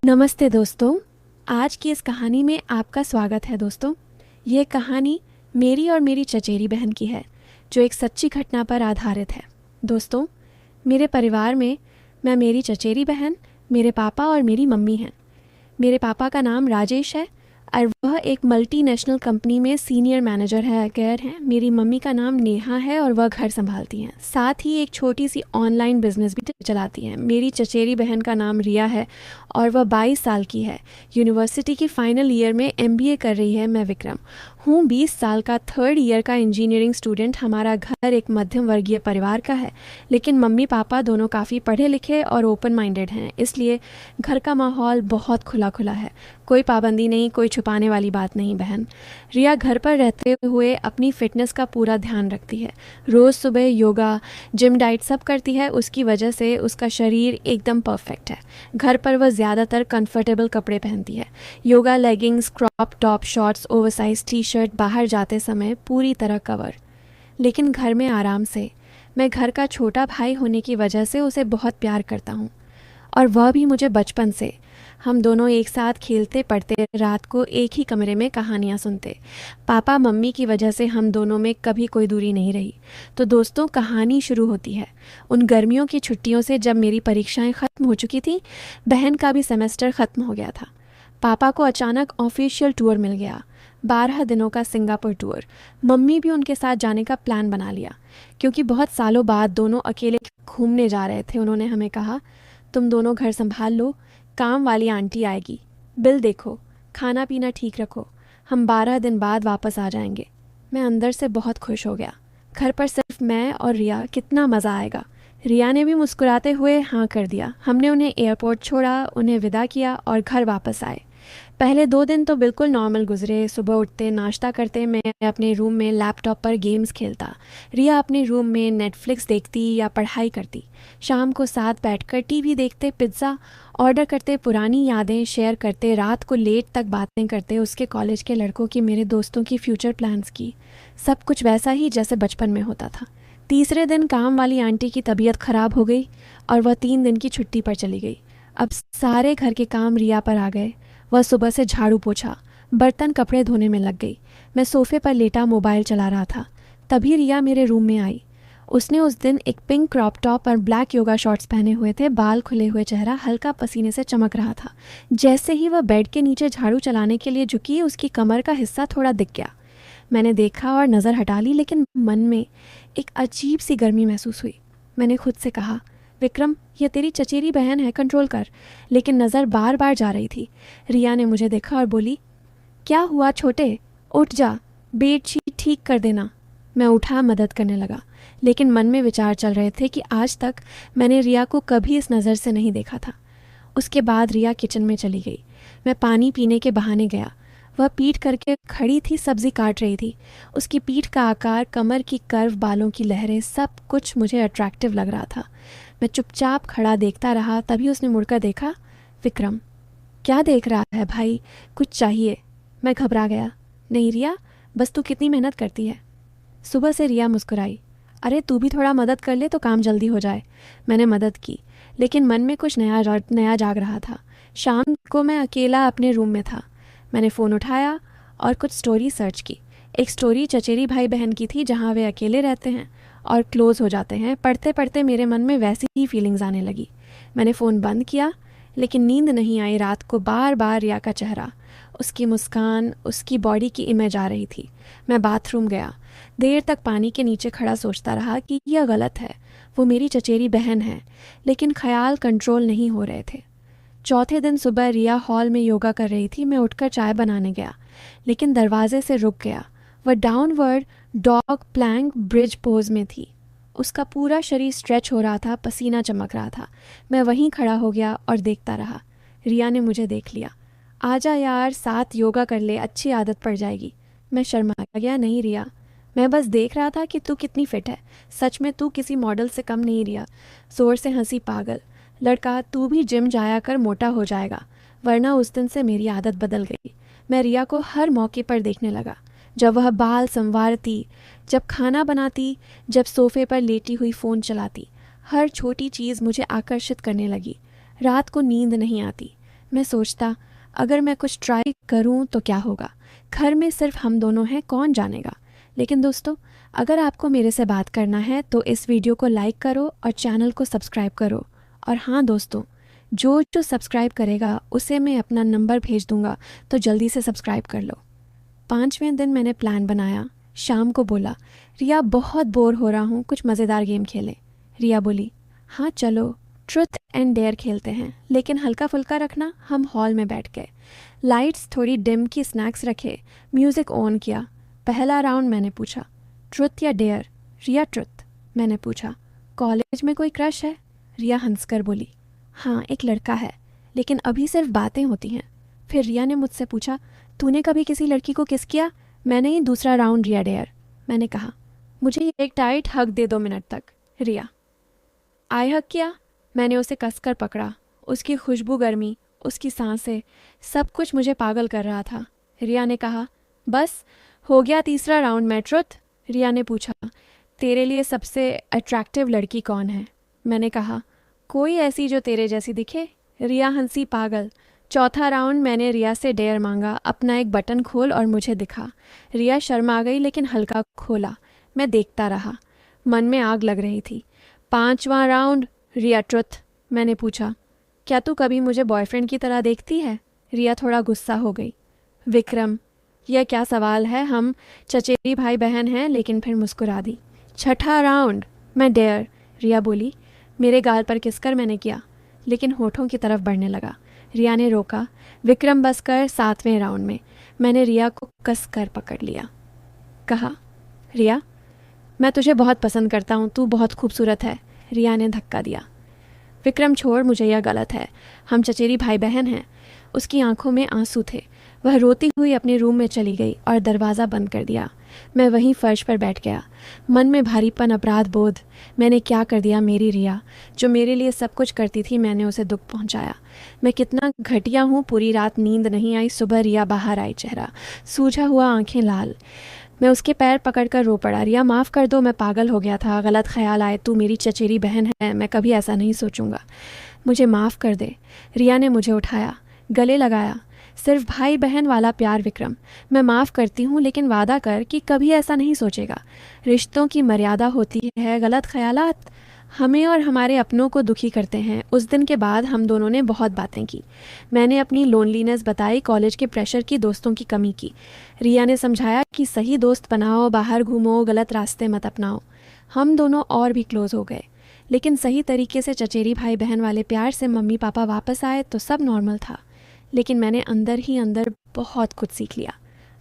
नमस्ते दोस्तों। आज की इस कहानी में आपका स्वागत है दोस्तों। ये कहानी मेरी और मेरी चचेरी बहन की है, जो एक सच्ची घटना पर आधारित है। दोस्तों, मेरे परिवार में मैं, मेरी चचेरी बहन, मेरे पापा और मेरी मम्मी हैं। मेरे पापा का नाम राजेश है और वह एक मल्टीनेशनल कंपनी में सीनियर मैनेजर है गैर हैं। मेरी मम्मी का नाम नेहा है और वह घर संभालती हैं। साथ ही एक छोटी सी ऑनलाइन बिजनेस भी चलाती हैं। मेरी चचेरी बहन का नाम रिया है और वह 22 साल की है। यूनिवर्सिटी की फाइनल ईयर में एमबीए कर रही है। मैं विक्रम हूँ, 20 साल का थर्ड ईयर का इंजीनियरिंग स्टूडेंट। हमारा घर एक मध्यम वर्गीय परिवार का है, लेकिन मम्मी पापा दोनों काफ़ी पढ़े लिखे और ओपन माइंडेड हैं, इसलिए घर का माहौल बहुत खुला खुला है। कोई पाबंदी नहीं, कोई छुपाने वाली बात नहीं। बहन रिया घर पर रहते हुए अपनी फिटनेस का पूरा ध्यान रखती है। रोज़ सुबह योगा, जिम, डाइट सब करती है। उसकी वजह से उसका शरीर एकदम परफेक्ट है। घर पर वह ज़्यादातर कंफर्टेबल कपड़े पहनती है। Yoga leggings, crop top, shorts, oversize T shirt, बाहर जाते समय पूरी तरह कवर। लेकिन घर में आराम से। मैं घर का छोटा भाई होने की वजह से उसे बहुत प्यार करता हूँ, और वह भी मुझे बचपन से। हम दोनों एक साथ खेलते पढ़ते, रात को एक ही कमरे में कहानियाँ सुनते। पापा मम्मी की वजह से हम दोनों में कभी कोई दूरी नहीं रही। तो दोस्तों, कहानी शुरू होती है उन गर्मियों की छुट्टियों से, जब मेरी परीक्षाएं ख़त्म हो चुकी थी। बहन का भी सेमेस्टर ख़त्म हो गया था। पापा को अचानक ऑफिशियल टूर मिल गया, 12 दिनों का सिंगापुर टूर। मम्मी भी उनके साथ जाने का प्लान बना लिया, क्योंकि बहुत सालों बाद दोनों अकेले घूमने जा रहे थे। उन्होंने हमें कहा, तुम दोनों घर संभाल लो, काम वाली आंटी आएगी, बिल देखो, खाना पीना ठीक रखो, हम 12 दिन बाद वापस आ जाएंगे। मैं अंदर से बहुत खुश हो गया। घर पर सिर्फ मैं और रिया, कितना मज़ा आएगा। रिया ने भी मुस्कुराते हुए हाँ कर दिया। हमने उन्हें एयरपोर्ट छोड़ा, उन्हें विदा किया और घर वापस आए। पहले 2 दिन तो बिल्कुल नॉर्मल गुजरे। सुबह उठते, नाश्ता करते, मैं अपने रूम में लैपटॉप पर गेम्स खेलता। रिया अपने रूम में नेटफ्लिक्स देखती या पढ़ाई करती। शाम को साथ बैठकर टीवी देखते, पिज़्ज़ा ऑर्डर करते, पुरानी यादें शेयर करते, रात को लेट तक बातें करते, उसके कॉलेज के लड़कों की, मेरे दोस्तों की, फ्यूचर प्लान्स की। सब कुछ वैसा ही जैसे बचपन में होता था। तीसरे दिन काम वाली आंटी की तबीयत ख़राब हो गई और वह 3 दिन की छुट्टी पर चली गई। अब सारे घर के काम रिया पर आ गए। वह सुबह से झाड़ू पोछा, बर्तन, कपड़े धोने में लग गई। मैं सोफे पर लेटा मोबाइल चला रहा था, तभी रिया मेरे रूम में आई। उसने उस दिन एक पिंक क्रॉप टॉप और ब्लैक योगा शॉर्ट्स पहने हुए थे। बाल खुले हुए, चेहरा हल्का पसीने से चमक रहा था। जैसे ही वह बेड के नीचे झाड़ू चलाने के लिए झुकी, उसकी कमर का हिस्सा थोड़ा दिख गया। मैंने देखा और नज़र हटा ली, लेकिन मन में एक अजीब सी गर्मी महसूस हुई। मैंने खुद से कहा, विक्रम, यह तेरी चचेरी बहन है, कंट्रोल कर। लेकिन नज़र बार बार जा रही थी। रिया ने मुझे देखा और बोली, क्या हुआ छोटे, उठ जा, बेडशीट ठीक कर देना। मैं उठा, मदद करने लगा, लेकिन मन में विचार चल रहे थे कि आज तक मैंने रिया को कभी इस नज़र से नहीं देखा था। उसके बाद रिया किचन में चली गई। मैं पानी पीने के बहाने गया। वह पीठ करके खड़ी थी, सब्जी काट रही थी। उसकी पीठ का आकार, कमर की कर्व, बालों की लहरें, सब कुछ मुझे अट्रैक्टिव लग रहा था। मैं चुपचाप खड़ा देखता रहा। तभी उसने मुड़कर देखा। विक्रम, क्या देख रहा है भाई, कुछ चाहिए? मैं घबरा गया। नहीं रिया, बस तू कितनी मेहनत करती है। सुबह से रिया मुस्कुराई। अरे तू भी थोड़ा मदद कर ले तो काम जल्दी हो जाए। मैंने मदद की, लेकिन मन में कुछ नया जाग रहा था। शाम को मैं अकेला अपने रूम में था। मैंने फ़ोन उठाया और कुछ स्टोरी सर्च की। एक स्टोरी चचेरी भाई बहन की थी, जहाँ वे अकेले रहते हैं और क्लोज़ हो जाते हैं। पढ़ते पढ़ते मेरे मन में वैसी ही फीलिंग्स आने लगी। मैंने फ़ोन बंद किया, लेकिन नींद नहीं आई। रात को बार बार रिया का चेहरा, उसकी मुस्कान, उसकी बॉडी की इमेज आ रही थी। मैं बाथरूम गया। देर तक पानी के नीचे खड़ा सोचता रहा कि यह गलत है, वो मेरी चचेरी बहन है, लेकिन ख्याल कंट्रोल नहीं हो रहे थे। चौथे दिन सुबह रिया हॉल में योगा कर रही थी। मैं उठकर चाय बनाने गया, लेकिन दरवाजे से रुक गया। वह downward dog plank bridge pose में थी। उसका पूरा शरीर स्ट्रेच हो रहा था, पसीना चमक रहा था। मैं वहीं खड़ा हो गया और देखता रहा। रिया ने मुझे देख लिया। आजा यार, साथ योगा कर ले, अच्छी आदत पड़ जाएगी। मैं शर्मा गया। नहीं रिया, मैं बस देख रहा था कि तू कितनी फिट है। सच में तू किसी मॉडल से कम नहीं रिया। जोर से हंसी। पागल लड़का, तू भी जिम जाया कर, मोटा हो जाएगा, वरना उस दिन से मेरी आदत बदल गई। मैं रिया को हर मौके पर देखने लगा। जब वह बाल संवारती, जब खाना बनाती, जब सोफे पर लेटी हुई फ़ोन चलाती, हर छोटी चीज़ मुझे आकर्षित करने लगी। रात को नींद नहीं आती। मैं सोचता अगर मैं कुछ ट्राई करूं तो क्या होगा, घर में सिर्फ हम दोनों हैं, कौन जानेगा। लेकिन दोस्तों, अगर आपको मेरे से बात करना है तो इस वीडियो को लाइक करो और चैनल को सब्सक्राइब करो। और हाँ दोस्तों, जो जो सब्सक्राइब करेगा उसे मैं अपना नंबर भेज दूंगा, तो जल्दी से सब्सक्राइब कर लो। 5वें दिन मैंने प्लान बनाया। शाम को बोला, रिया बहुत बोर हो रहा हूँ, कुछ मज़ेदार गेम खेलें। रिया बोली, हाँ चलो, ट्रुथ एंड डेयर खेलते हैं, लेकिन हल्का फुल्का रखना। हम हॉल में बैठ गए, लाइट्स थोड़ी डिम की, स्नैक्स रखे, म्यूज़िक ऑन किया। पहला राउंड मैंने पूछा, ट्रुथ या डेयर। रिया ट्रुथ। मैंने पूछा, कॉलेज में कोई क्रश है। रिया हंसकर बोली, हाँ एक लड़का है, लेकिन अभी सिर्फ बातें होती हैं। फिर रिया ने मुझसे पूछा, तूने कभी किसी लड़की को किस किया। मैंने ही दूसरा राउंड रिया डेयर। मैंने कहा, मुझे एक टाइट हग दे 2 मिनट तक। रिया, आई हग किया। मैंने उसे कसकर पकड़ा। उसकी खुशबू, गर्मी, उसकी सांसें, सब कुछ मुझे पागल कर रहा था। रिया ने कहा, बस हो गया तीसरा राउंड में ट्रुथ। रिया ने पूछा, तेरे लिए सबसे अट्रैक्टिव लड़की कौन है। मैंने कहा, कोई ऐसी जो तेरे जैसी दिखे। रिया हंसी, पागल। चौथा राउंड मैंने रिया से डेयर मांगा, अपना एक बटन खोल और मुझे दिखा। रिया शर्मा गई लेकिन हल्का खोला। मैं देखता रहा, मन में आग लग रही थी। 5वां राउंड, रिया ट्रुथ। मैंने पूछा, क्या तू कभी मुझे बॉयफ्रेंड की तरह देखती है। रिया थोड़ा गुस्सा हो गई। विक्रम, यह क्या सवाल है, हम चचेरी भाई बहन हैं। लेकिन फिर मुस्कुरा दी। 6ठा राउंड, मैं डेयर। रिया बोली, मेरे गाल पर किसकर मैंने किया, लेकिन होठों की तरफ बढ़ने लगा। रिया ने रोका। विक्रम बस कर 7वें राउंड में मैंने रिया को कस कर पकड़ लिया। कहा, रिया, मैं तुझे बहुत पसंद करता हूँ, तू बहुत खूबसूरत है। रिया ने धक्का दिया। विक्रम, छोड़, मुझे यह गलत है, हम चचेरी भाई बहन हैं। उसकी आंखों में आंसू थे। वह रोती हुई अपने रूम में चली गई और दरवाज़ा बंद कर दिया। मैं वहीं फर्श पर बैठ गया, मन में भारीपन, अपराध बोध। मैंने क्या कर दिया। मेरी रिया जो मेरे लिए सब कुछ करती थी, मैंने उसे दुख पहुंचाया। मैं कितना घटिया हूँ। पूरी रात नींद नहीं आई। सुबह रिया बाहर आई, चेहरा सूझा हुआ, आंखें लाल। मैं उसके पैर पकड़कर रो पड़ा। रिया, माफ़ कर दो, मैं पागल हो गया था, गलत ख्याल आए। तू मेरी चचेरी बहन है, मैं कभी ऐसा नहीं सोचूंगा, मुझे माफ़ कर दे। रिया ने मुझे उठाया, गले लगाया। सिर्फ भाई बहन वाला प्यार विक्रम, मैं माफ़ करती हूँ, लेकिन वादा कर कि कभी ऐसा नहीं सोचेगा। रिश्तों की मर्यादा होती है, गलत ख्यालात हमें और हमारे अपनों को दुखी करते हैं। उस दिन के बाद हम दोनों ने बहुत बातें की। मैंने अपनी लोनलीनेस बताई, कॉलेज के प्रेशर की, दोस्तों की कमी की। रिया ने समझाया कि सही दोस्त बनाओ, बाहर घूमो, गलत रास्ते मत अपनाओ। हम दोनों और भी क्लोज हो गए, लेकिन सही तरीके से चचेरी भाई बहन वाले प्यार से मम्मी पापा वापस आए तो सब नॉर्मल था। लेकिन मैंने अंदर ही अंदर बहुत कुछ सीख लिया।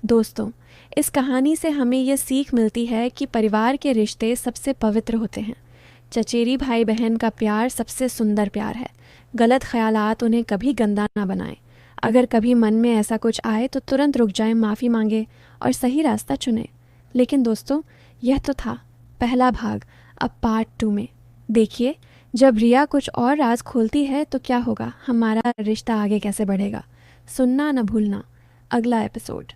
दोस्तों, इस कहानी से हमें ये सीख मिलती है कि परिवार के रिश्ते सबसे पवित्र होते हैं। चचेरी भाई बहन का प्यार सबसे सुंदर प्यार है। गलत ख्यालात उन्हें कभी गंदा ना बनाएं। अगर कभी मन में ऐसा कुछ आए तो तुरंत रुक जाएं, माफ़ी मांगे और सही रास्ता चुनें। लेकिन दोस्तों, यह तो था पहला भाग। अब पार्ट 2 में देखिए, जब रिया कुछ और राज खोलती है तो क्या होगा, हमारा रिश्ता आगे कैसे बढ़ेगा। सुनना न भूलना अगला एपिसोड।